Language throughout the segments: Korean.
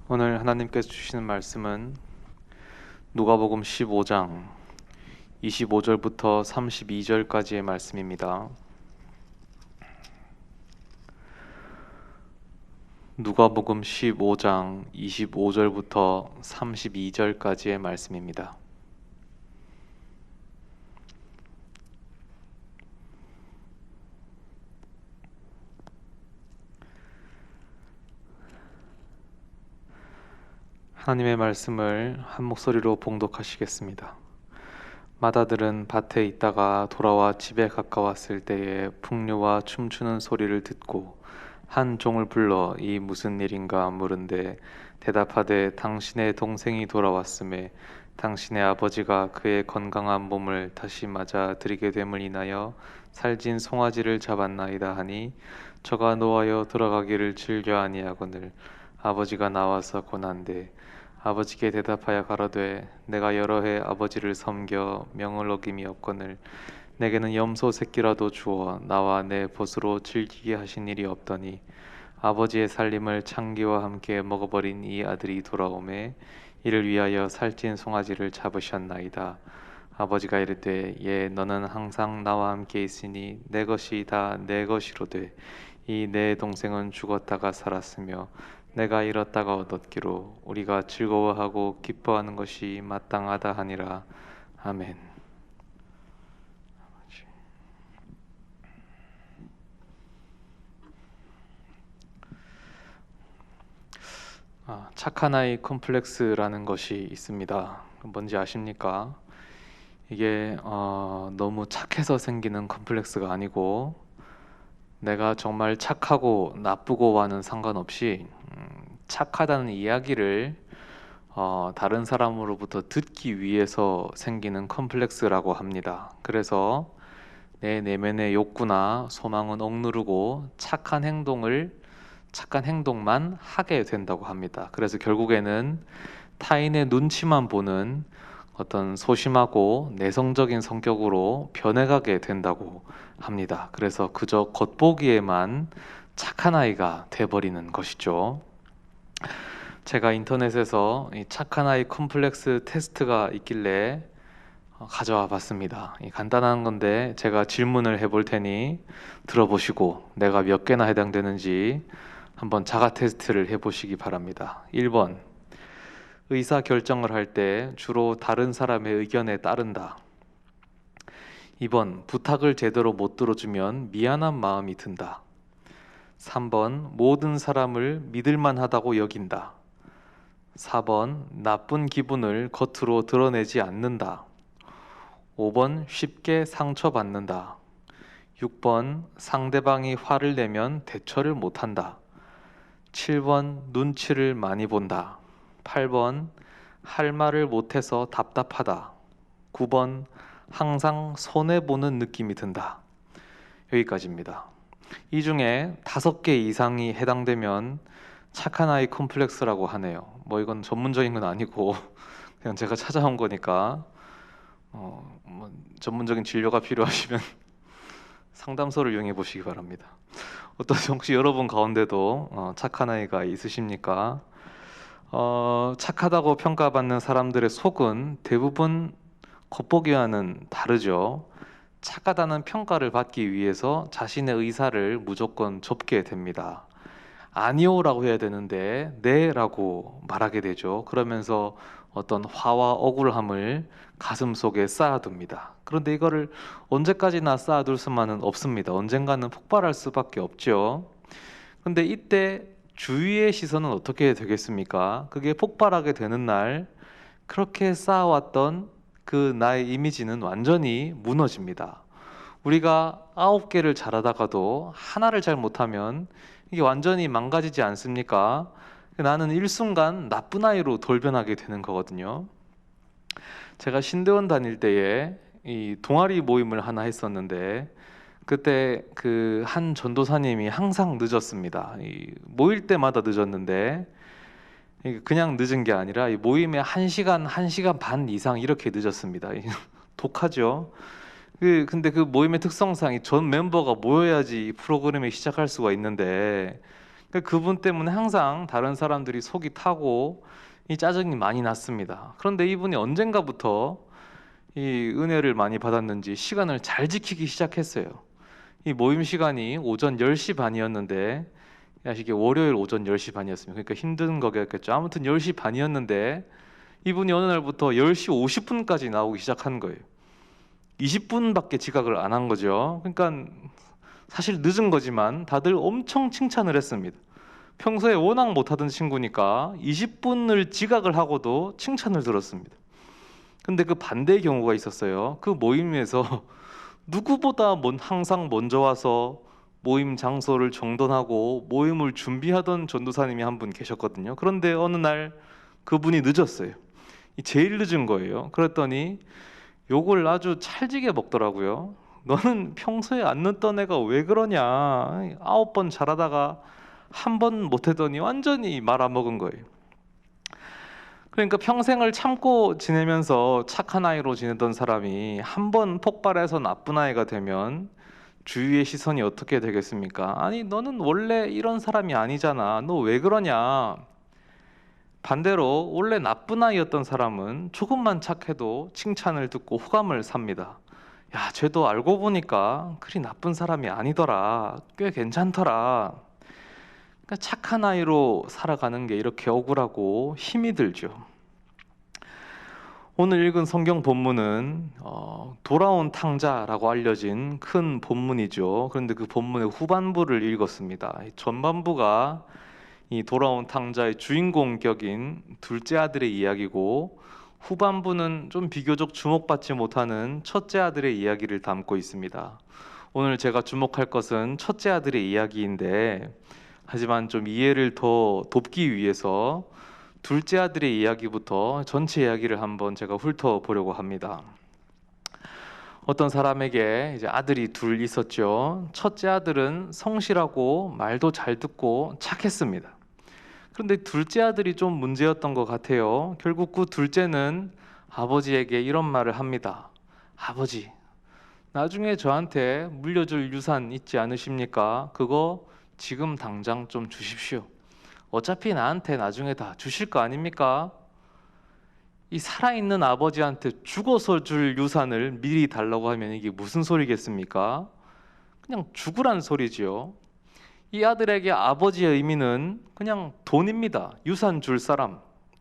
오늘 하나님께서 주시는 말씀은 누가복음 15장 25절부터 32절까지의 말씀입니다. 누가복음 15장 25절부터 32절까지의 말씀입니다. 하나님의 말씀을 한 목소리로 봉독하시겠습니다. 마다들은 밭에 있다가 돌아와 집에 가까웠을 때에 풍류와 춤추는 소리를 듣고 한 종을 불러 이 무슨 일인가 물은데 대답하되 당신의 동생이 돌아왔음에 당신의 아버지가 그의 건강한 몸을 다시 맞아 드리게 됨을 인하여 살진 송아지를 잡았나이다 하니 저가 노하여 들어가기를 즐겨 아니하거늘 아버지가 나와서 권한대 아버지께 대답하여 가로되 내가 여러 해 아버지를 섬겨 명을 어김이 없거늘 내게는 염소 새끼라도 주어 나와 내 벗으로 즐기게 하신 일이 없더니 아버지의 살림을 창기와 함께 먹어버린 이 아들이 돌아오매 이를 위하여 살찐 송아지를 잡으셨나이다. 아버지가 이르되 예 너는 항상 나와 함께 있으니 내 것이 다 내 것이로되 이 내 동생은 죽었다가 살았으며 내가 잃었다가 얻었기로 우리가 즐거워하고 기뻐하는 것이 마땅하다 하니라. 아멘. 착한 아이 컴플렉스라는 것이 있습니다. 뭔지 아십니까? 이게 너무 착해서 생기는 컴플렉스가 아니고 내가 정말 착하고 나쁘고와는 상관없이 착하다는 이야기를 다른 사람으로부터 듣기 위해서 생기는 컴플렉스라고 합니다. 그래서 내 내면의 욕구나 소망은 억누르고 착한 행동만 하게 된다고 합니다. 그래서 결국에는 타인의 눈치만 보는 어떤 소심하고 내성적인 성격으로 변해가게 된다고 합니다. 그래서 그저 겉보기에만 착한 아이가 돼버리는 것이죠. 제가 인터넷에서 이 착한 아이 컴플렉스 테스트가 있길래 가져와 봤습니다. 간단한 건데 제가 질문을 해볼 테니 들어보시고 내가 몇 개나 해당되는지 한번 자가 테스트를 해보시기 바랍니다. 1번 의사 결정을 할 때 주로 다른 사람의 의견에 따른다. 2번 부탁을 제대로 못 들어주면 미안한 마음이 든다. 3번 모든 사람을 믿을만 하다고 여긴다. 4번 나쁜 기분을 겉으로 드러내지 않는다. 5번 쉽게 상처받는다. 6번 상대방이 화를 내면 대처를 못한다. 7번 눈치를 많이 본다. 8번 할 말을 못해서 답답하다. 9번 항상 손해보는 느낌이 든다. 여기까지입니다. 이 중에 5개 이상이 해당되면 착한 아이 컴플렉스라고 하네요. 뭐 이건 전문적인 건 아니고 그냥 제가 찾아온 거니까 뭐 전문적인 진료가 필요하시면 상담소를 이용해 보시기 바랍니다. 어떠세요? 혹시 여러분 가운데도 착한 아이가 있으십니까? 착하다고 평가받는 사람들의 속은 대부분 겉보기와는 다르죠. 착하다는 평가를 받기 위해서 자신의 의사를 무조건 접게 됩니다. 아니요라고 해야 되는데 네라고 말하게 되죠. 그러면서 어떤 화와 억울함을 가슴속에 쌓아둡니다. 그런데 이거를 언제까지나 쌓아둘 수만은 없습니다. 언젠가는 폭발할 수밖에 없죠. 근데 이때 주위의 시선은 어떻게 되겠습니까? 그게 폭발하게 되는 날 그렇게 쌓아왔던 그 나의 이미지는 완전히 무너집니다. 우리가 9개를 잘하다가도 하나를 잘 못하면 이게 완전히 망가지지 않습니까? 나는 일순간 나쁜 아이로 돌변하게 되는 거거든요. 제가 신대원 다닐 때에 이 동아리 모임을 하나 했었는데 그때 그 한 전도사님이 항상 늦었습니다. 모일 때마다 늦었는데 그냥 늦은 게 아니라 이 모임에 1시간, 1시간 반 이상 이렇게 늦었습니다. 독하죠. 근데 그 모임의 특성상 전 멤버가 모여야지 이 프로그램이 시작할 수가 있는데 그러니까 그분 때문에 항상 다른 사람들이 속이 타고 이 짜증이 많이 났습니다. 그런데 이분이 언젠가부터 이 은혜를 많이 받았는지 시간을 잘 지키기 시작했어요. 이 모임 시간이 오전 10시 반이었는데, 이게 월요일 오전 10시 반이었습니다. 그러니까 힘든 거겠죠. 아무튼 10시 반이었는데 이분이 어느 날부터 10시 50분까지 나오기 시작한 거예요. 20분밖에 지각을 안 한 거죠. 그러니까 사실 늦은 거지만 다들 엄청 칭찬을 했습니다. 평소에 워낙 못하던 친구니까 20분을 지각을 하고도 칭찬을 들었습니다. 근데 그 반대의 경우가 있었어요. 그 모임에서 누구보다 항상 먼저 와서 모임 장소를 정돈하고 모임을 준비하던 전도사님이 한 분 계셨거든요. 그런데 어느 날 그분이 늦었어요. 제일 늦은 거예요. 그랬더니 욕을 아주 찰지게 먹더라고요. 너는 평소에 안 늦던 애가 왜 그러냐. 9번 잘하다가 한 번 못하더니 완전히 말아먹은 거예요. 그러니까 평생을 참고 지내면서 착한 아이로 지내던 사람이 한 번 폭발해서 나쁜 아이가 되면 주위의 시선이 어떻게 되겠습니까? 아니, 너는 원래 이런 사람이 아니잖아. 너 왜 그러냐? 반대로 원래 나쁜 아이였던 사람은 조금만 착해도 칭찬을 듣고 호감을 삽니다. 야, 쟤도 알고 보니까 그리 나쁜 사람이 아니더라. 꽤 괜찮더라. 그러니까 착한 아이로 살아가는 게 이렇게 억울하고 힘이 들죠. 오늘 읽은 성경 본문은 돌아온 탕자라고 알려진 큰 본문이죠. 그런데 그 본문의 후반부를 읽었습니다. 전반부가 이 돌아온 탕자의 주인공 격인 둘째 아들의 이야기고, 후반부는 좀 비교적 주목받지 못하는 첫째 아들의 이야기를 담고 있습니다. 오늘 제가 주목할 것은 첫째 아들의 이야기인데, 하지만 좀 이해를 더 돕기 위해서 둘째 아들의 이야기부터 전체 이야기를 한번 제가 훑어보려고 합니다. 어떤 사람에게 이제 아들이 둘 있었죠. 첫째 아들은 성실하고 말도 잘 듣고 착했습니다. 그런데 둘째 아들이 좀 문제였던 것 같아요. 결국 그 둘째는 아버지에게 이런 말을 합니다. 아버지, 나중에 저한테 물려줄 유산 있지 않으십니까? 그거 지금 당장 좀 주십시오. 어차피 나한테 나중에 다 주실 거 아닙니까? 이 살아있는 아버지한테 죽어서 줄 유산을 미리 달라고 하면 이게 무슨 소리겠습니까? 그냥 죽으란 소리지요. 이 아들에게 아버지의 의미는 그냥 돈입니다. 유산 줄 사람.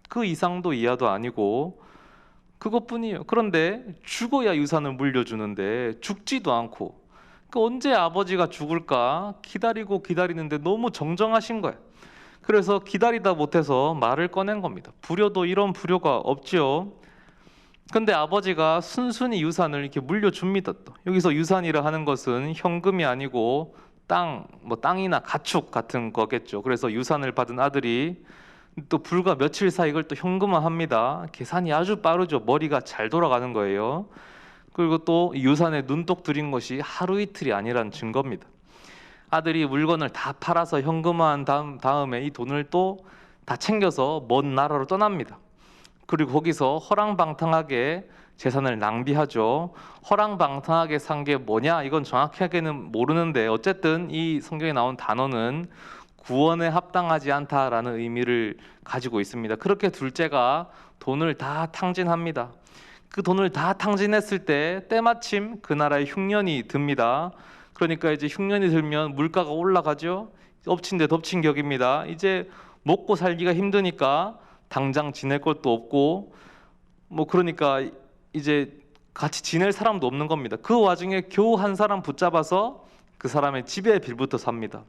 그 이상도 이하도 아니고 그것뿐이에요. 그런데 죽어야 유산을 물려주는데 죽지도 않고, 그러니까 언제 아버지가 죽을까 기다리고 기다리는데 너무 정정하신 거예요. 그래서 기다리다 못해서 말을 꺼낸 겁니다. 불효도 이런 불효가 없지요. 근데 아버지가 순순히 유산을 이렇게 물려줍니다. 또 여기서 유산이라 하는 것은 현금이 아니고 땅이나 가축 같은 거겠죠. 그래서 유산을 받은 아들이 또 불과 며칠 사이 이걸 또 현금화합니다. 계산이 아주 빠르죠. 머리가 잘 돌아가는 거예요. 그리고 또 유산에 눈독 들인 것이 하루 이틀이 아니란 증거입니다. 아들이 물건을 다 팔아서 현금화한 다음에 이 돈을 또 다 챙겨서 먼 나라로 떠납니다. 그리고 거기서 허랑방탕하게 재산을 낭비하죠. 허랑방탕하게 산 게 뭐냐? 이건 정확하게는 모르는데 어쨌든 이 성경에 나온 단어는 구원에 합당하지 않다라는 의미를 가지고 있습니다. 그렇게 둘째가 돈을 다 탕진합니다. 그 돈을 다 탕진했을 때 때마침 그 나라에 흉년이 듭니다. 그러니까 이제 흉년이 들면 물가가 올라가죠. 엎친 데 덮친 격입니다. 이제 먹고 살기가 힘드니까 당장 지낼 것도 없고 그러니까 이제 같이 지낼 사람도 없는 겁니다. 그 와중에 겨우 한 사람 붙잡아서 그 사람의 집에 빌부터 삽니다.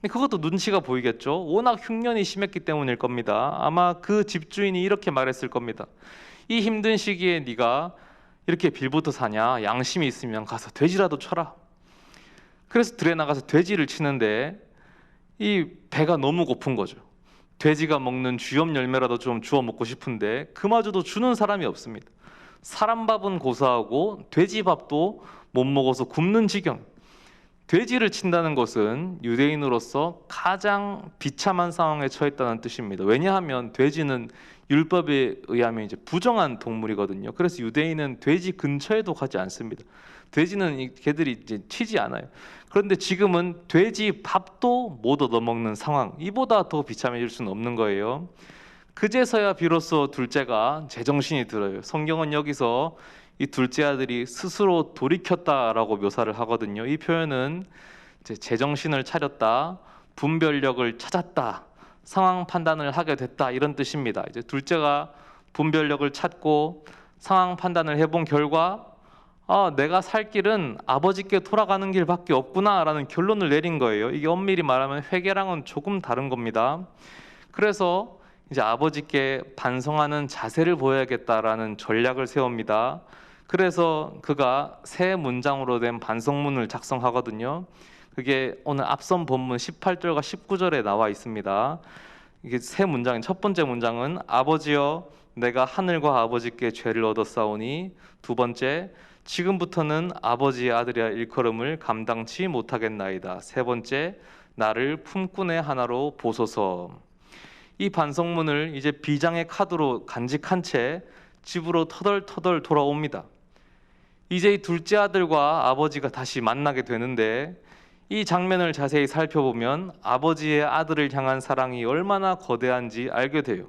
그것도 눈치가 보이겠죠. 워낙 흉년이 심했기 때문일 겁니다. 아마 그 집주인이 이렇게 말했을 겁니다. 이 힘든 시기에 네가 이렇게 빌부터 사냐? 양심이 있으면 가서 돼지라도 쳐라. 그래서 들에 나가서 돼지를 치는데 이 배가 너무 고픈 거죠. 돼지가 먹는 쥐염 열매라도 좀 주워 먹고 싶은데 그마저도 주는 사람이 없습니다. 사람 밥은 고사하고 돼지 밥도 못 먹어서 굶는 지경. 돼지를 친다는 것은 유대인으로서 가장 비참한 상황에 처했다는 뜻입니다. 왜냐하면 돼지는 율법에 의하면 이제 부정한 동물이거든요. 그래서 유대인은 돼지 근처에도 가지 않습니다. 돼지는 개들이 이제 튀지 않아요. 그런데 지금은 돼지 밥도 못 얻어먹는 상황. 이보다 더 비참해질 수는 없는 거예요. 그제서야 비로소 둘째가 제정신이 들어요. 성경은 여기서 이 둘째 아들이 스스로 돌이켰다라고 묘사를 하거든요. 이 표현은 이제 제정신을 차렸다, 분별력을 찾았다, 상황 판단을 하게 됐다 이런 뜻입니다. 이제 둘째가 분별력을 찾고 상황 판단을 해본 결과 내가 살 길은 아버지께 돌아가는 길밖에 없구나라는 결론을 내린 거예요. 이게 엄밀히 말하면 회개랑은 조금 다른 겁니다. 그래서 이제 아버지께 반성하는 자세를 보여야겠다라는 전략을 세웁니다. 그래서 그가 세 문장으로 된 반성문을 작성하거든요. 그게 오늘 앞선 본문 18절과 19절에 나와 있습니다. 이게 세 문장, 첫 번째 문장은 아버지여 내가 하늘과 아버지께 죄를 얻었사오니, 두 번째 지금부터는 아버지의 아들이라 일컬음을 감당치 못하겠나이다, 세 번째 나를 품꾼의 하나로 보소서. 이 반성문을 이제 비장의 카드로 간직한 채 집으로 터덜터덜 돌아옵니다. 이제 이 둘째 아들과 아버지가 다시 만나게 되는데 이 장면을 자세히 살펴보면 아버지의 아들을 향한 사랑이 얼마나 거대한지 알게 돼요.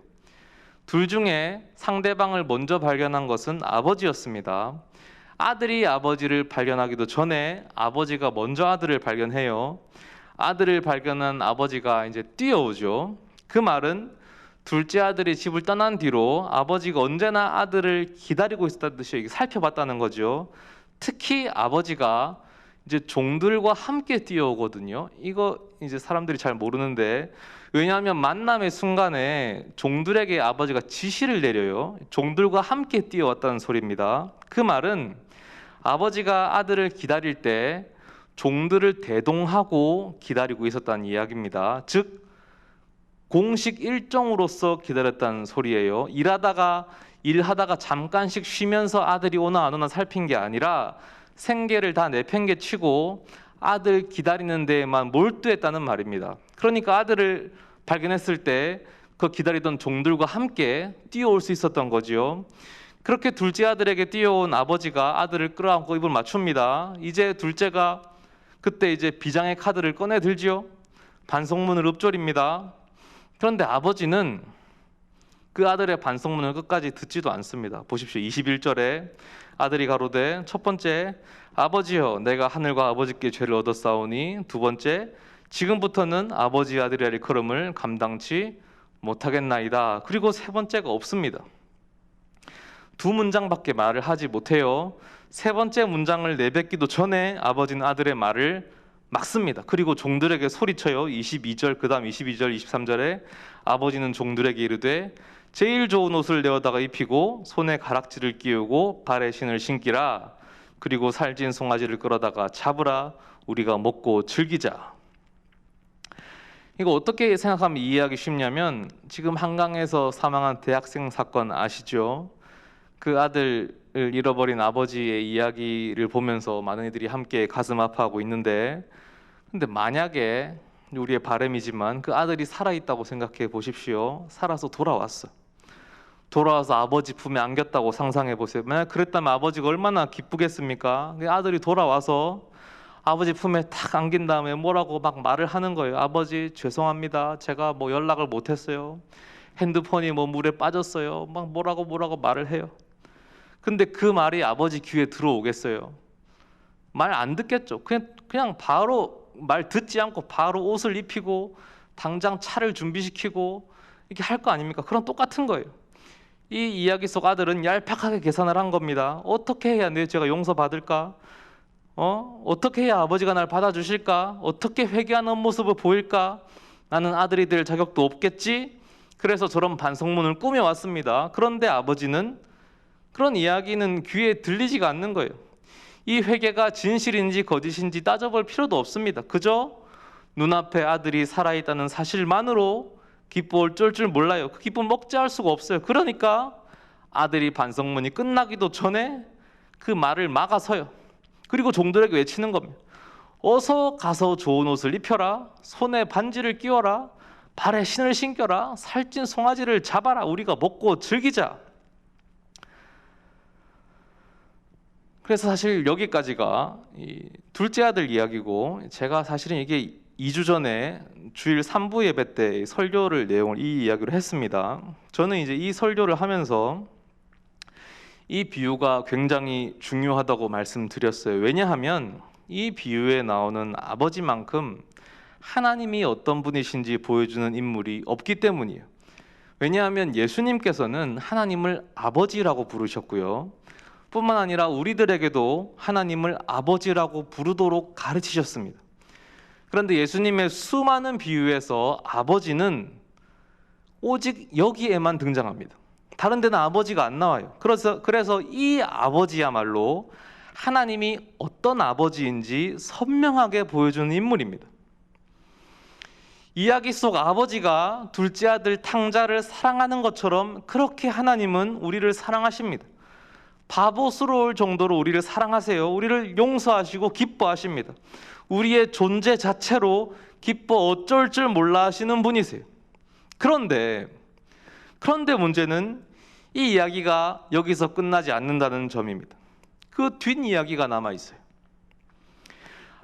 둘 중에 상대방을 먼저 발견한 것은 아버지였습니다. 아들이 아버지를 발견하기도 전에 아버지가 먼저 아들을 발견해요. 아들을 발견한 아버지가 이제 뛰어오죠. 그 말은 둘째 아들이 집을 떠난 뒤로 아버지가 언제나 아들을 기다리고 있었다는 듯이 살펴봤다는 거죠. 특히 아버지가 이제 종들과 함께 뛰어오거든요. 이거 이제 사람들이 잘 모르는데, 왜냐하면 만남의 순간에 종들에게 아버지가 지시를 내려요. 종들과 함께 뛰어왔다는 소리입니다. 그 말은 아버지가 아들을 기다릴 때 종들을 대동하고 기다리고 있었다는 이야기입니다. 즉 공식 일정으로서 기다렸다는 소리예요. 일하다가 잠깐씩 쉬면서 아들이 오나 안 오나 살핀 게 아니라 생계를 다 내팽개치고 아들 기다리는 데에만 몰두했다는 말입니다. 그러니까 아들을 발견했을 때 그 기다리던 종들과 함께 뛰어올 수 있었던 거지요. 그렇게 둘째 아들에게 뛰어온 아버지가 아들을 끌어안고 입을 맞춥니다. 이제 둘째가 그때 이제 비장의 카드를 꺼내 들지요. 반성문을 읊조립니다. 그런데 아버지는 그 아들의 반성문을 끝까지 듣지도 않습니다. 보십시오. 21절에 아들이 가로되 첫 번째 아버지여 내가 하늘과 아버지께 죄를 얻었사오니, 두 번째 지금부터는 아버지의 아들이라 일컬음을 감당치 못하겠나이다. 그리고 세 번째가 없습니다. 두 문장밖에 말을 하지 못해요. 세 번째 문장을 내뱉기도 전에 아버지는 아들의 말을 막습니다. 그리고 종들에게 소리쳐요. 22절, 그 다음 22절, 23절에 아버지는 종들에게 이르되 제일 좋은 옷을 내어다가 입히고 손에 가락지를 끼우고 발에 신을 신기라. 그리고 살찐 송아지를 끌어다가 잡으라. 우리가 먹고 즐기자. 이거 어떻게 생각하면 이해하기 쉽냐면, 지금 한강에서 사망한 대학생 사건 아시죠? 그 아들을 잃어버린 아버지의 이야기를 보면서 많은 이들이 함께 가슴 아파하고 있는데, 근데 만약에 우리의 바람이지만 그 아들이 살아있다고 생각해 보십시오. 살아서 돌아왔어. 돌아와서 아버지 품에 안겼다고 상상해 보세요. 만약 그랬다면 아버지가 얼마나 기쁘겠습니까? 아들이 돌아와서 아버지 품에 탁 안긴 다음에 뭐라고 막 말을 하는 거예요. 아버지 죄송합니다. 제가 뭐 연락을 못했어요. 핸드폰이 뭐 물에 빠졌어요. 막 뭐라고 말을 해요. 근데 그 말이 아버지 귀에 들어오겠어요? 말 안 듣겠죠. 그냥 바로 말 듣지 않고 바로 옷을 입히고 당장 차를 준비시키고 이렇게 할 거 아닙니까? 그럼 똑같은 거예요. 이 이야기 속 아들은 얄팍하게 계산을 한 겁니다. 어떻게 해야 내 죄가 용서받을까? 어떻게 해야 아버지가 날 받아주실까? 어떻게 회개하는 모습을 보일까? 나는 아들이 될 자격도 없겠지? 그래서 저런 반성문을 꾸며왔습니다. 그런데 아버지는 그런 이야기는 귀에 들리지가 않는 거예요. 이 회개가 진실인지 거짓인지 따져볼 필요도 없습니다. 그저 눈앞에 아들이 살아있다는 사실만으로 기쁨을 쫄 줄 몰라요. 그 기쁨 억제할 수가 없어요. 그러니까 아들이 반성문이 끝나기도 전에 그 말을 막아서요. 그리고 종들에게 외치는 겁니다. 어서 가서 좋은 옷을 입혀라. 손에 반지를 끼워라. 발에 신을 신겨라. 살찐 송아지를 잡아라. 우리가 먹고 즐기자. 그래서 사실 여기까지가 이 둘째 아들 이야기고, 제가 사실은 이게 2주 전에 주일 3부 예배 때 설교를 내용을 이 이야기로 했습니다. 저는 이제 이 설교를 하면서 이 비유가 굉장히 중요하다고 말씀드렸어요. 왜냐하면 이 비유에 나오는 아버지만큼 하나님이 어떤 분이신지 보여주는 인물이 없기 때문이에요. 왜냐하면 예수님께서는 하나님을 아버지라고 부르셨고요, 뿐만 아니라 우리들에게도 하나님을 아버지라고 부르도록 가르치셨습니다. 그런데 예수님의 수많은 비유에서 아버지는 오직 여기에만 등장합니다. 다른 데는 아버지가 안 나와요. 그래서 이 아버지야말로 하나님이 어떤 아버지인지 선명하게 보여주는 인물입니다. 이야기 속 아버지가 둘째 아들 탕자를 사랑하는 것처럼 그렇게 하나님은 우리를 사랑하십니다. 바보스러울 정도로 우리를 사랑하세요. 우리를 용서하시고 기뻐하십니다. 우리의 존재 자체로 기뻐 어쩔 줄 몰라 하시는 분이세요. 그런데 문제는 이 이야기가 여기서 끝나지 않는다는 점입니다. 그 뒷이야기가 남아있어요.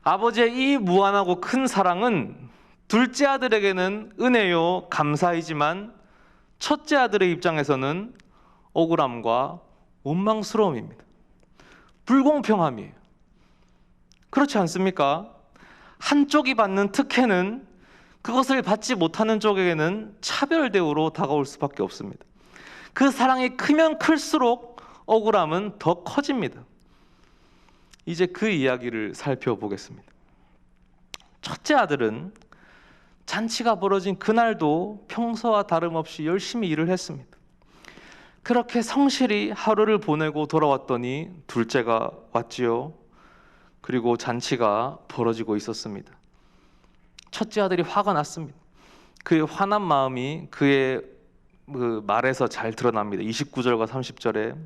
아버지의 이 무한하고 큰 사랑은 둘째 아들에게는 은혜요 감사이지만 첫째 아들의 입장에서는 억울함과 원망스러움입니다. 불공평함이에요. 그렇지 않습니까? 한쪽이 받는 특혜는 그것을 받지 못하는 쪽에게는 차별 대우로 다가올 수밖에 없습니다. 그 사랑이 크면 클수록 억울함은 더 커집니다. 이제 그 이야기를 살펴보겠습니다. 첫째 아들은 잔치가 벌어진 그날도 평소와 다름없이 열심히 일을 했습니다. 그렇게 성실히 하루를 보내고 돌아왔더니 둘째가 왔지요. 그리고 잔치가 벌어지고 있었습니다. 첫째 아들이 화가 났습니다. 그의 화난 마음이 그의 그 말에서 잘 드러납니다. 29절과 30절에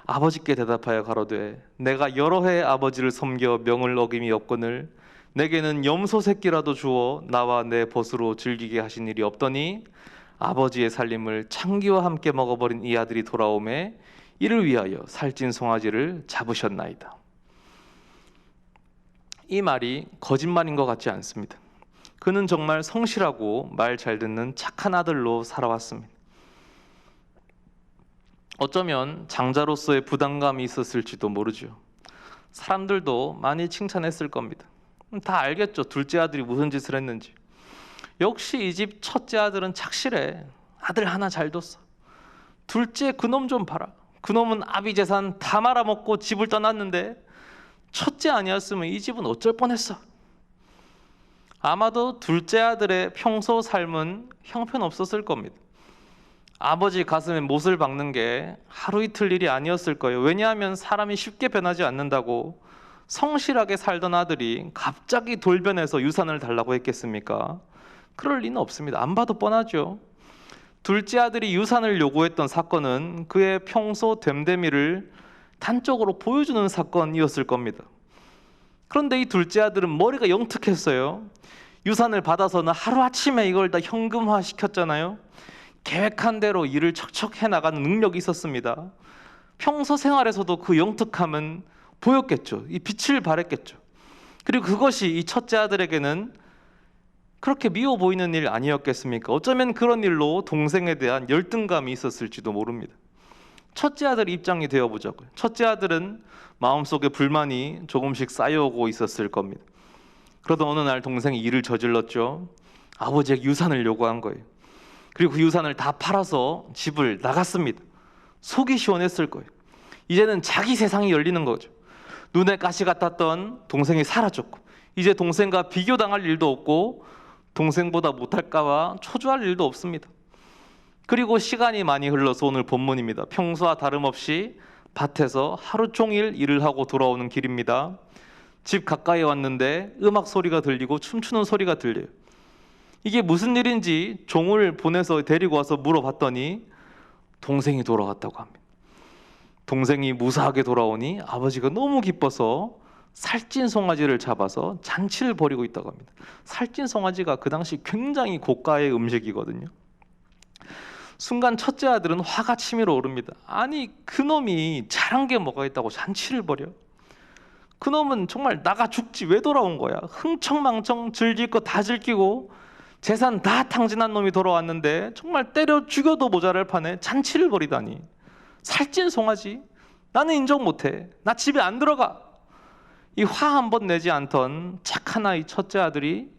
아버지께 대답하여 가로되 내가 여러 해 아버지를 섬겨 명을 어김이 없거늘 내게는 염소 새끼라도 주어 나와 내 벗으로 즐기게 하신 일이 없더니 아버지의 살림을 창기와 함께 먹어버린 이 아들이 돌아오매 이를 위하여 살찐 송아지를 잡으셨나이다. 이 말이 거짓말인 것 같지 않습니다. 그는 정말 성실하고 말 잘 듣는 착한 아들로 살아왔습니다. 어쩌면 장자로서의 부담감이 있었을지도 모르죠. 사람들도 많이 칭찬했을 겁니다. 다 알겠죠. 둘째 아들이 무슨 짓을 했는지. 역시 이 집 첫째 아들은 착실해. 아들 하나 잘 뒀어. 둘째 그놈 좀 봐라. 그놈은 아비 재산 다 말아먹고 집을 떠났는데 첫째 아니었으면 이 집은 어쩔 뻔했어. 아마도 둘째 아들의 평소 삶은 형편없었을 겁니다. 아버지 가슴에 못을 박는 게 하루 이틀 일이 아니었을 거예요. 왜냐하면 사람이 쉽게 변하지 않는다고 성실하게 살던 아들이 갑자기 돌변해서 유산을 달라고 했겠습니까? 그럴 리는 없습니다. 안 봐도 뻔하죠. 둘째 아들이 유산을 요구했던 사건은 그의 평소 됨됨이를 단적으로 보여주는 사건이었을 겁니다. 그런데 이 둘째 아들은 머리가 영특했어요. 유산을 받아서는 하루아침에 이걸 다 현금화 시켰잖아요. 계획한 대로 일을 척척 해나가는 능력이 있었습니다. 평소 생활에서도 그 영특함은 보였겠죠. 이 빛을 발했겠죠. 그리고 그것이 이 첫째 아들에게는 그렇게 미워 보이는 일 아니었겠습니까? 어쩌면 그런 일로 동생에 대한 열등감이 있었을지도 모릅니다. 첫째 아들 입장이 되어보자고요. 첫째 아들은 마음속에 불만이 조금씩 쌓여오고 있었을 겁니다. 그러던 어느 날 동생이 일을 저질렀죠. 아버지에게 유산을 요구한 거예요. 그리고 그 유산을 다 팔아서 집을 나갔습니다. 속이 시원했을 거예요. 이제는 자기 세상이 열리는 거죠. 눈에 가시 같았던 동생이 사라졌고 이제 동생과 비교당할 일도 없고 동생보다 못할까 봐 초조할 일도 없습니다. 그리고 시간이 많이 흘러서 오늘 본문입니다. 평소와 다름없이 밭에서 하루 종일 일을 하고 돌아오는 길입니다. 집 가까이 왔는데 음악 소리가 들리고 춤추는 소리가 들려요. 이게 무슨 일인지 종을 보내서 데리고 와서 물어봤더니 동생이 돌아왔다고 합니다. 동생이 무사하게 돌아오니 아버지가 너무 기뻐서 살찐 송아지를 잡아서 잔치를 벌이고 있다고 합니다. 살찐 송아지가 그 당시 굉장히 고가의 음식이거든요. 순간 첫째 아들은 화가 치밀어 오릅니다. 아니 그놈이 잘한 게 뭐가 있다고 잔치를 벌여? 그놈은 정말 나가 죽지 왜 돌아온 거야? 흥청망청 즐길 거 다 즐기고 재산 다 탕진한 놈이 돌아왔는데 정말 때려 죽여도 모자랄 판에 잔치를 벌이다니. 살찐 송아지. 나는 인정 못해. 나 집에 안 들어가. 이 화 한 번 내지 않던 착한 아이 첫째 아들이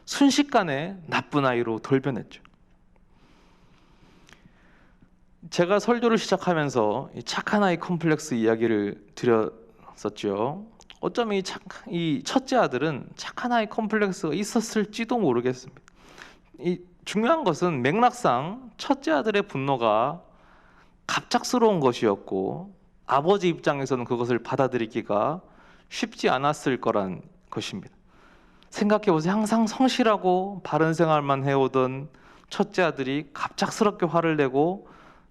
순식간에 나쁜 아이로 돌변했죠. 제가 설교를 시작하면서 이 착한 아이 컴플렉스 이야기를 드렸었죠. 어쩌면 이 첫째 아들은 착한 아이 컴플렉스가 있었을지도 모르겠습니다. 이 중요한 것은 맥락상 첫째 아들의 분노가 갑작스러운 것이었고 아버지 입장에서는 그것을 받아들이기가 쉽지 않았을 거란 것입니다. 생각해보세요. 항상 성실하고 바른 생활만 해오던 첫째 아들이 갑작스럽게 화를 내고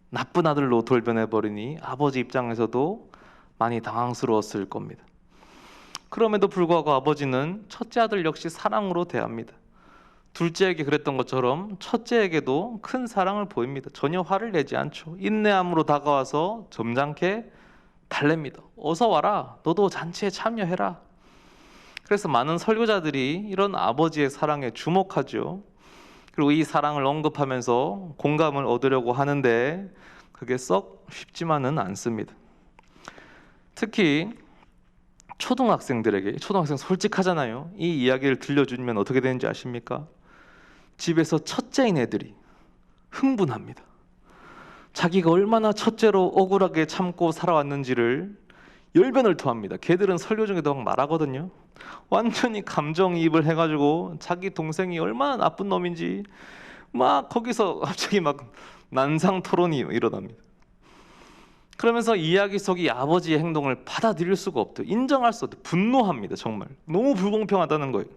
나쁜 아들로 돌변해버리니 아버지 입장에서도 많이 당황스러웠을 겁니다. 그럼에도 불구하고 아버지는 첫째 아들 역시 사랑으로 대합니다. 둘째에게 그랬던 것처럼 첫째에게도 큰 사랑을 보입니다. 전혀 화를 내지 않죠. 인내함으로 다가와서 점잖게 달랩니다. 어서 와라. 너도 잔치에 참여해라. 그래서 많은 설교자들이 이런 아버지의 사랑에 주목하죠. 그리고 이 사랑을 언급하면서 공감을 얻으려고 하는데 그게 썩 쉽지만은 않습니다. 특히 초등학생들에게, 초등학생 솔직하잖아요. 이 이야기를 들려주면 어떻게 되는지 아십니까? 집에서 첫째인 애들이 흥분합니다. 자기가 얼마나 첫째로 억울하게 참고 살아왔는지를 열변을 토합니다. 걔들은 설교 중에도 막 말하거든요. 완전히 감정이입을 해가지고 자기 동생이 얼마나 나쁜 놈인지 막 거기서 갑자기 막 난상 토론이 일어납니다. 그러면서 이야기 속 이 아버지의 행동을 받아들일 수가 없대요. 인정할 수 없대요. 분노합니다. 정말 너무 불공평하다는 거예요.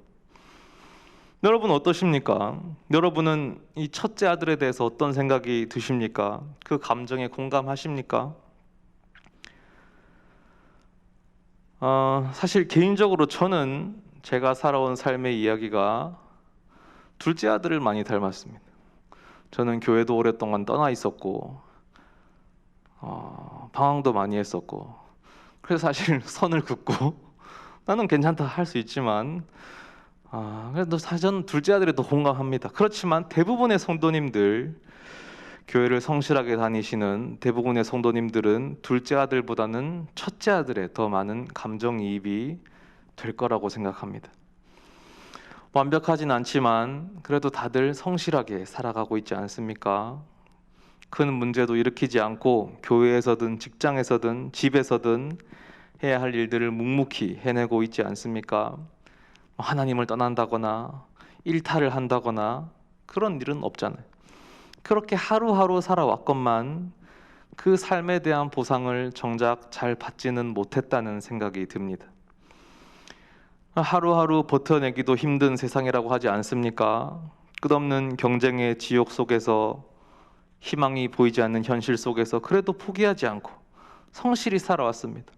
여러분 어떠십니까? 여러분은 이 첫째 아들에 대해서 어떤 생각이 드십니까? 그 감정에 공감하십니까? 사실 개인적으로 저는 제가 살아온 삶의 이야기가 둘째 아들을 많이 닮았습니다. 저는 교회도 오랫동안 떠나 있었고 방황도 많이 했었고 그래서 사실 선을 긋고 나는 괜찮다 할 수 있지만 그래도 사실 저는 둘째 아들이 더 공감합니다. 그렇지만 대부분의 성도님들, 교회를 성실하게 다니시는 대부분의 성도님들은 둘째 아들보다는 첫째 아들에 더 많은 감정이입이 될 거라고 생각합니다. 완벽하진 않지만 그래도 다들 성실하게 살아가고 있지 않습니까? 큰 문제도 일으키지 않고 교회에서든 직장에서든 집에서든 해야 할 일들을 묵묵히 해내고 있지 않습니까? 하나님을 떠난다거나 일탈을 한다거나 그런 일은 없잖아요. 그렇게 하루하루 살아왔건만 그 삶에 대한 보상을 정작 잘 받지는 못했다는 생각이 듭니다. 하루하루 버텨내기도 힘든 세상이라고 하지 않습니까? 끝없는 경쟁의 지옥 속에서 희망이 보이지 않는 현실 속에서 그래도 포기하지 않고 성실히 살아왔습니다.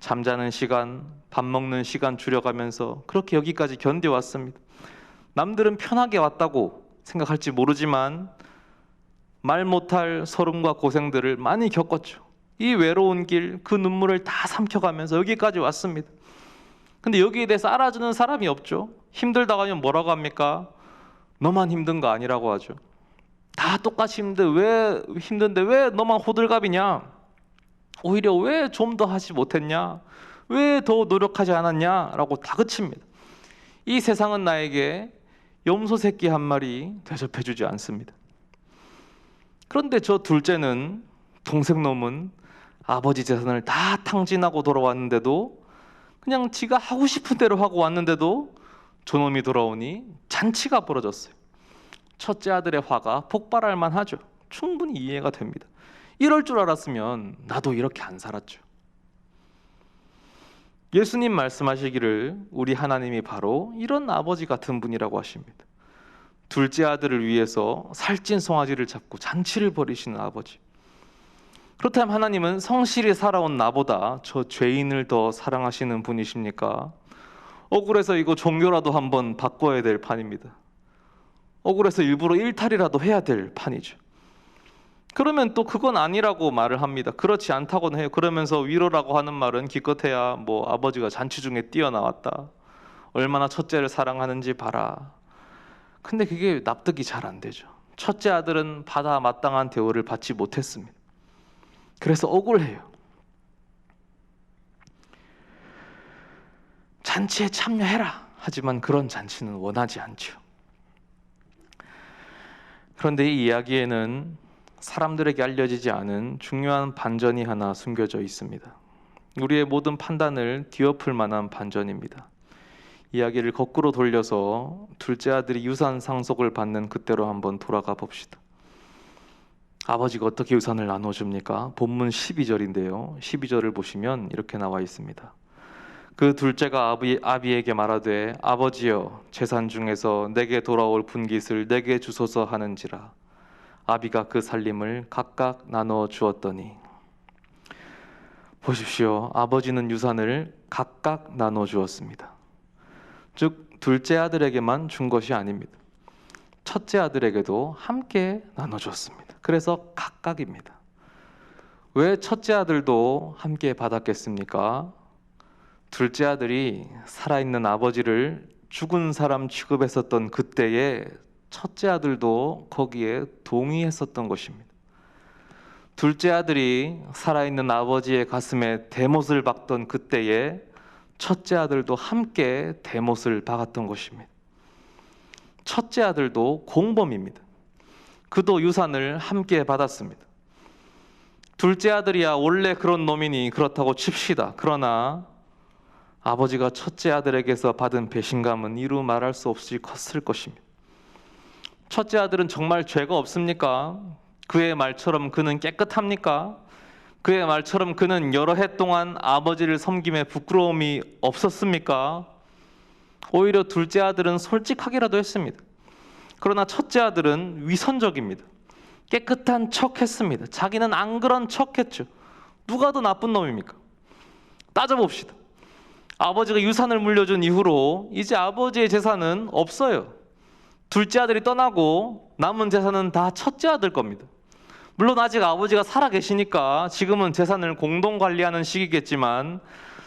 잠자는 시간, 밥 먹는 시간 줄여가면서 그렇게 여기까지 견뎌왔습니다. 남들은 편하게 왔다고 생각할지 모르지만 말 못할 서름과 고생들을 많이 겪었죠. 이 외로운 길, 그 눈물을 다 삼켜가면서 여기까지 왔습니다. 근데 여기에 대해서 알아주는 사람이 없죠. 힘들다고 하면 뭐라고 합니까? 너만 힘든 거 아니라고 하죠. 다 똑같이 힘든데 왜 너만 호들갑이냐? 오히려 왜 좀 더 하지 못했냐? 왜 더 노력하지 않았냐? 라고 다그칩니다. 이 세상은 나에게 염소 새끼 한 마리 대접해주지 않습니다. 그런데 저 둘째는, 동생 놈은 아버지 재산을 다 탕진하고 돌아왔는데도 그냥 지가 하고 싶은 대로 하고 왔는데도 저놈이 돌아오니 잔치가 벌어졌어요. 첫째 아들의 화가 폭발할 만하죠. 충분히 이해가 됩니다. 이럴 줄 알았으면 나도 이렇게 안 살았죠. 예수님 말씀하시기를 우리 하나님이 바로 이런 아버지 같은 분이라고 하십니다. 둘째 아들을 위해서 살찐 송아지를 잡고 잔치를 벌이시는 아버지. 그렇다면 하나님은 성실히 살아온 나보다 저 죄인을 더 사랑하시는 분이십니까? 억울해서 이거 종교라도 한번 바꿔야 될 판입니다. 억울해서 일부러 일탈이라도 해야 될 판이죠. 그러면 또 그건 아니라고 말을 합니다. 그렇지 않다고는 해요. 그러면서 위로라고 하는 말은 기껏해야 뭐 아버지가 잔치 중에 뛰어나왔다, 얼마나 첫째를 사랑하는지 봐라. 근데 그게 납득이 잘 안 되죠. 첫째 아들은 받아 마땅한 대우를 받지 못했습니다. 그래서 억울해요. 잔치에 참여해라. 하지만 그런 잔치는 원하지 않죠. 그런데 이 이야기에는 사람들에게 알려지지 않은 중요한 반전이 하나 숨겨져 있습니다. 우리의 모든 판단을 뒤엎을 만한 반전입니다. 이야기를 거꾸로 돌려서 둘째 아들이 유산 상속을 받는 그때로 한번 돌아가 봅시다. 아버지가 어떻게 유산을 나눠줍니까? 본문 12절인데요. 12절을 보시면 이렇게 나와 있습니다. 그 둘째가 아비에게 말하되 아버지여 재산 중에서 내게 돌아올 분깃을 내게 주소서 하는지라. 아비가 그 살림을 각각 나눠 주었더니. 보십시오. 아버지는 유산을 각각 나눠 주었습니다. 즉 둘째 아들에게만 준 것이 아닙니다. 첫째 아들에게도 함께 나눠줬습니다. 그래서 각각입니다. 왜 첫째 아들도 함께 받았겠습니까? 둘째 아들이 살아있는 아버지를 죽은 사람 취급했었던 그때에 첫째 아들도 거기에 동의했었던 것입니다. 둘째 아들이 살아있는 아버지의 가슴에 대못을 박던 그때에 첫째 아들도 함께 대못을 박았던 것입니다. 첫째 아들도 공범입니다. 그도 유산을 함께 받았습니다. 둘째 아들이야 원래 그런 놈이니 그렇다고 칩시다. 그러나 아버지가 첫째 아들에게서 받은 배신감은 이루 말할 수 없이 컸을 것입니다. 첫째 아들은 정말 죄가 없습니까? 그의 말처럼 그는 깨끗합니까? 그의 말처럼 그는 여러 해 동안 아버지를 섬김에 부끄러움이 없었습니까? 오히려 둘째 아들은 솔직하기라도 했습니다. 그러나 첫째 아들은 위선적입니다. 깨끗한 척 했습니다. 자기는 안 그런 척 했죠. 누가 더 나쁜 놈입니까? 따져봅시다. 아버지가 유산을 물려준 이후로 이제 아버지의 재산은 없어요. 둘째 아들이 떠나고 남은 재산은 다 첫째 아들 겁니다. 물론 아직 아버지가 살아 계시니까 지금은 재산을 공동 관리하는 시기겠지만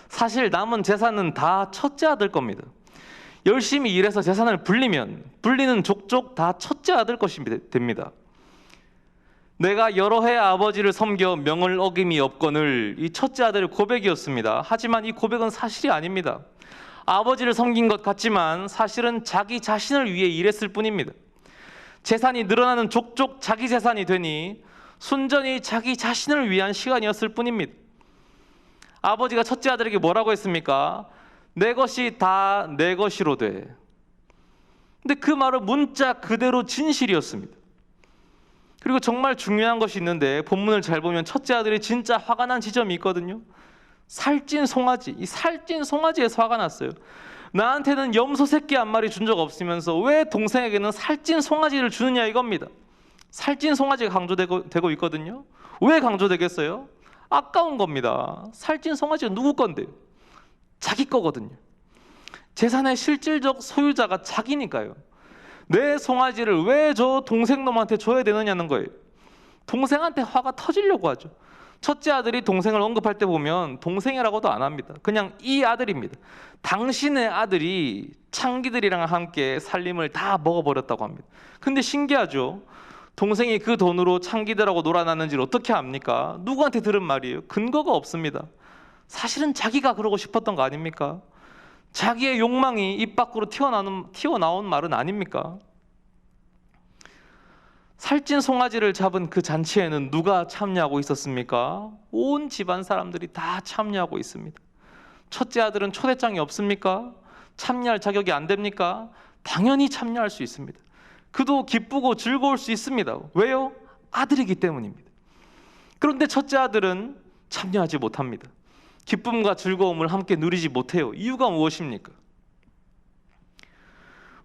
사실 남은 재산은 다 첫째 아들 겁니다. 열심히 일해서 재산을 불리면 불리는 족족 다 첫째 아들 것이 됩니다. 내가 여러 해 아버지를 섬겨 명을 어김이 없거늘, 이 첫째 아들의 고백이었습니다. 하지만 이 고백은 사실이 아닙니다. 아버지를 섬긴 것 같지만 사실은 자기 자신을 위해 일했을 뿐입니다. 재산이 늘어나는 족족 자기 재산이 되니 순전히 자기 자신을 위한 시간이었을 뿐입니다. 아버지가 첫째 아들에게 뭐라고 했습니까? 내 것이 다 내 것이로 돼. 근데 그 말은 문자 그대로 진실이었습니다. 그리고 정말 중요한 것이 있는데 본문을 잘 보면 첫째 아들이 진짜 화가 난 지점이 있거든요. 살찐 송아지, 이 살찐 송아지에서 화가 났어요. 나한테는 염소 새끼 한 마리 준 적 없으면서 왜 동생에게는 살찐 송아지를 주느냐 이겁니다. 살찐 송아지가 강조되고 있거든요. 왜 강조되겠어요? 아까운 겁니다. 살찐 송아지가 누구 건데요? 자기 거거든요. 재산의 실질적 소유자가 자기니까요. 내 송아지를 왜 저 동생놈한테 줘야 되느냐는 거예요. 동생한테 화가 터지려고 하죠. 첫째 아들이 동생을 언급할 때 보면 동생이라고도 안 합니다. 그냥 이 아들입니다. 당신의 아들이 창기들이랑 함께 살림을 다 먹어버렸다고 합니다. 근데 신기하죠. 동생이 그 돈으로 창기들하고 놀아났는지를 어떻게 압니까? 누구한테 들은 말이에요? 근거가 없습니다. 사실은 자기가 그러고 싶었던 거 아닙니까? 자기의 욕망이 입 밖으로 튀어나온 말은 아닙니까? 살찐 송아지를 잡은 그 잔치에는 누가 참여하고 있었습니까? 온 집안 사람들이 다 참여하고 있습니다. 첫째 아들은 초대장이 없습니까? 참여할 자격이 안 됩니까? 당연히 참여할 수 있습니다. 그도 기쁘고 즐거울 수 있습니다. 왜요? 아들이기 때문입니다. 그런데 첫째 아들은 참여하지 못합니다. 기쁨과 즐거움을 함께 누리지 못해요. 이유가 무엇입니까?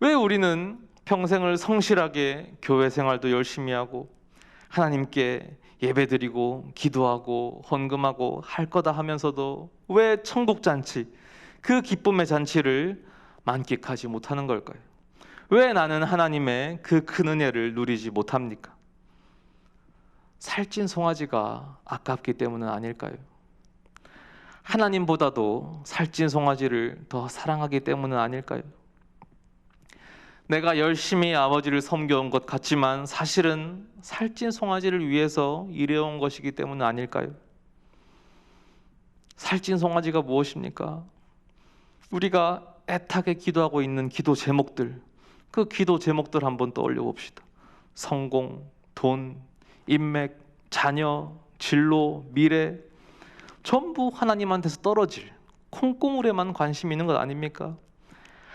왜 우리는 평생을 성실하게 교회 생활도 열심히 하고 하나님께 예배드리고 기도하고 헌금하고 할 거다 하면서도 왜 천국 잔치, 그 기쁨의 잔치를 만끽하지 못하는 걸까요? 왜 나는 하나님의 그 큰 은혜를 누리지 못합니까? 살찐 송아지가 아깝기 때문은 아닐까요? 하나님보다도 살찐 송아지를 더 사랑하기 때문은 아닐까요? 내가 열심히 아버지를 섬겨온 것 같지만 사실은 살찐 송아지를 위해서 일해온 것이기 때문은 아닐까요? 살찐 송아지가 무엇입니까? 우리가 애타게 기도하고 있는 기도 제목들, 그 기도 제목들 한번 떠올려 봅시다. 성공, 돈, 인맥, 자녀, 진로, 미래, 전부 하나님한테서 떨어질 콩고물에만 관심이 있는 것 아닙니까?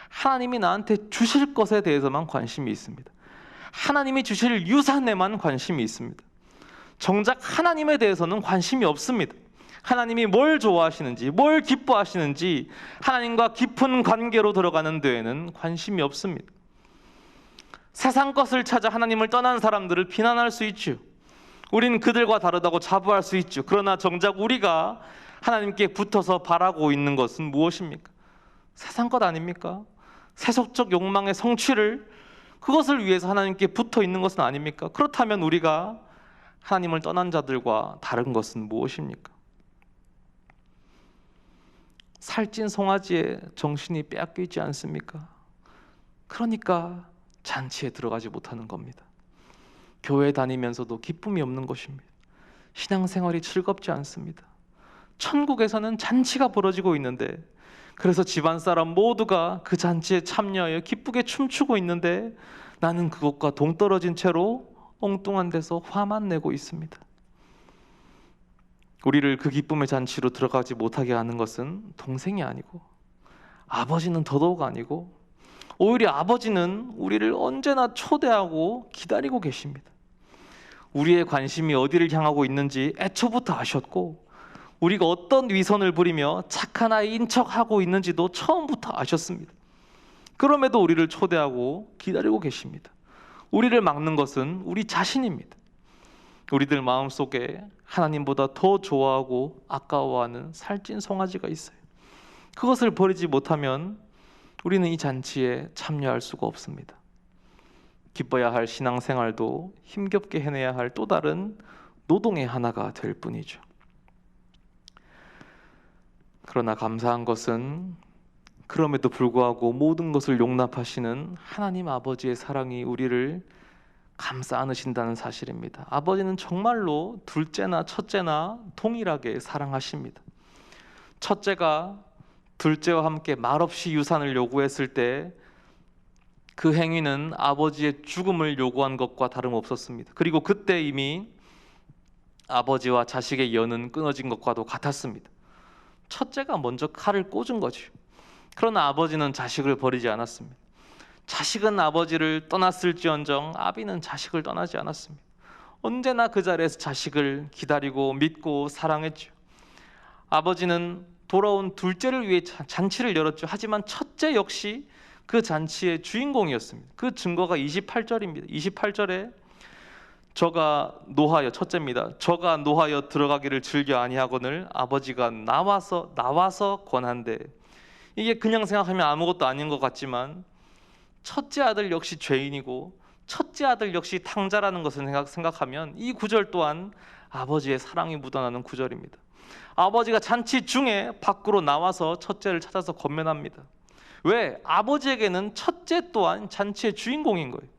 하나님이 나한테 주실 것에 대해서만 관심이 있습니다. 하나님이 주실 유산에만 관심이 있습니다. 정작 하나님에 대해서는 관심이 없습니다. 하나님이 뭘 좋아하시는지, 뭘 기뻐하시는지 하나님과 깊은 관계로 들어가는 데에는 관심이 없습니다. 세상 것을 찾아 하나님을 떠난 사람들을 비난할 수 있죠. 우린 그들과 다르다고 자부할 수 있죠. 그러나 정작 우리가 하나님께 붙어서 바라고 있는 것은 무엇입니까? 세상 것 아닙니까? 세속적 욕망의 성취를, 그것을 위해서 하나님께 붙어 있는 것은 아닙니까? 그렇다면 우리가 하나님을 떠난 자들과 다른 것은 무엇입니까? 살찐 송아지의 정신이 빼앗겨 있지 않습니까? 그러니까 잔치에 들어가지 못하는 겁니다. 교회 다니면서도 기쁨이 없는 것입니다. 신앙생활이 즐겁지 않습니다. 천국에서는 잔치가 벌어지고 있는데, 그래서 집안 사람 모두가 그 잔치에 참여하여 기쁘게 춤추고 있는데 나는 그것과 동떨어진 채로 엉뚱한 데서 화만 내고 있습니다. 우리를 그 기쁨의 잔치로 들어가지 못하게 하는 것은 동생이 아니고, 아버지는 더더욱 아니고, 오히려 아버지는 우리를 언제나 초대하고 기다리고 계십니다. 우리의 관심이 어디를 향하고 있는지 애초부터 아셨고, 우리가 어떤 위선을 부리며 착한 아이인 척하고 있는지도 처음부터 아셨습니다. 그럼에도 우리를 초대하고 기다리고 계십니다. 우리를 막는 것은 우리 자신입니다. 우리들 마음속에 하나님보다 더 좋아하고 아까워하는 살찐 송아지가 있어요. 그것을 버리지 못하면 우리는 이 잔치에 참여할 수가 없습니다. 기뻐야 할 신앙생활도 힘겹게 해내야 할 또 다른 노동의 하나가 될 뿐이죠. 그러나 감사한 것은 그럼에도 불구하고 모든 것을 용납하시는 하나님 아버지의 사랑이 우리를 감싸 안으신다는 사실입니다. 아버지는 정말로 둘째나 첫째나 동일하게 사랑하십니다. 첫째가 둘째와 함께 말없이 유산을 요구했을 때 그 행위는 아버지의 죽음을 요구한 것과 다름없었습니다. 그리고 그때 이미 아버지와 자식의 연은 끊어진 것과도 같았습니다. 첫째가 먼저 칼을 꽂은 거죠. 그러나 아버지는 자식을 버리지 않았습니다. 자식은 아버지를 떠났을지언정 아비는 자식을 떠나지 않았습니다. 언제나 그 자리에서 자식을 기다리고 믿고 사랑했죠. 아버지는 돌아온 둘째를 위해 잔치를 열었죠. 하지만 첫째 역시 그 잔치의 주인공이었습니다. 그 증거가 28절입니다. 28절에 저가 노하여, 첫째입니다. 저가 노하여 들어가기를 즐겨 아니하거늘 아버지가 나와서 권한대. 이게 그냥 생각하면 아무것도 아닌 것 같지만 첫째 아들 역시 죄인이고 첫째 아들 역시 탕자라는 것을 생각하면 이 구절 또한 아버지의 사랑이 묻어나는 구절입니다. 아버지가 잔치 중에 밖으로 나와서 첫째를 찾아서 권면합니다. 왜? 아버지에게는 첫째 또한 잔치의 주인공인 거예요.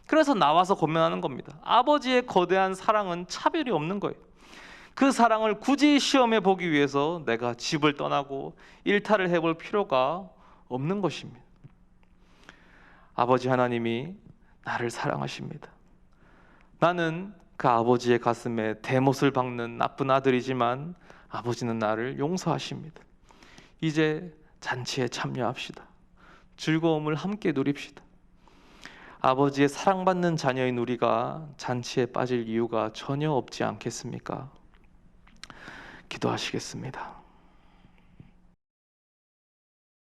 그래서 나와서 권면하는 겁니다. 아버지의 거대한 사랑은 차별이 없는 거예요. 그 사랑을 굳이 시험해 보기 위해서 내가 집을 떠나고 일탈을 해볼 필요가 없는 것입니다. 아버지 하나님이 나를 사랑하십니다. 나는 그 아버지의 가슴에 대못을 박는 나쁜 아들이지만 아버지는 나를 용서하십니다. 이제 잔치에 참여합시다. 즐거움을 함께 누립시다. 아버지의 사랑받는 자녀인 우리가 잔치에 빠질 이유가 전혀 없지 않겠습니까? 기도하시겠습니다.